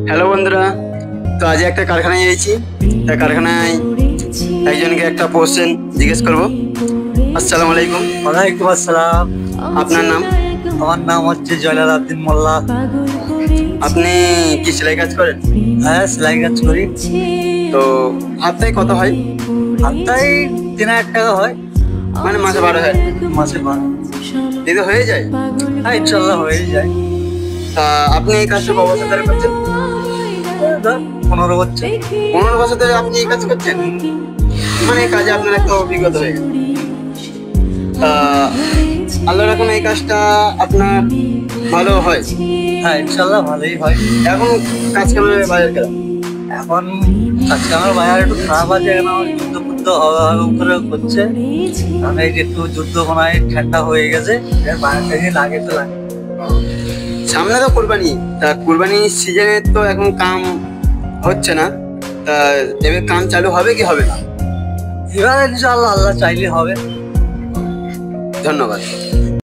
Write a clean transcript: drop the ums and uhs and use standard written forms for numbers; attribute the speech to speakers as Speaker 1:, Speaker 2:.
Speaker 1: Hello বন্ধুরা, তো আজ একটা কারখানায় এসেছি। তা কারখানায় একজনকে একটা কোশ্চেন জিজ্ঞেস করব। আসসালামু আলাইকুম।
Speaker 2: ওয়ালাইকুম আসসালাম।
Speaker 1: আপনার নাম?
Speaker 2: আমার নাম হচ্ছে জয়লাল আব্দিন মোল্লা।
Speaker 1: আপনি কি সেলাই কাজ করেন?
Speaker 2: হ্যাঁ, সেলাই কাজ করি।
Speaker 1: তো হাতে কত হয়?
Speaker 2: সপ্তাহে 3,000 টাকা হয়।
Speaker 1: মানে মাসে 12,000?
Speaker 2: মাসে 12।
Speaker 1: দিতে হয়ে যায়?
Speaker 2: হ্যাঁ, ইনশাল্লাহ হয়ে যায়।
Speaker 1: তা আপনি এই কাজটা কত বছর ধরে করছেন?
Speaker 2: 15 হচ্ছে।
Speaker 1: 15 বছর ধরে আপনি এই কাজ করছেন? মানে এই কাজে আপনার একটা অভিজ্ঞতা হয়ে গেছে। তা আল্লাহ রাখুন এই কাজটা আপনার ভালো হয়।
Speaker 2: হ্যাঁ, ইনশাল্লাহ ভালোই হয়।
Speaker 1: এখন কাজ কামের বাজার কেমন?
Speaker 2: এখন আজকে আমার বাজার একটু খারাপ আছে, কেন যুদ্ধ ফুদ্ধ হবে করে করছে। কারণ এই যে একটু যুদ্ধ মনে ঠান্ডা হয়ে গেছে, বাজার থেকে লাগে তো লাগে।
Speaker 1: সামনে তো কুরবানি, তা কুরবানি সিজনে তো এখন কাম হচ্ছে না। তা এবার কাম চালু হবে কি হবে না?
Speaker 2: এবার ইনশাল্লাহ আল্লাহ চাইলে হবে।
Speaker 1: ধন্যবাদ।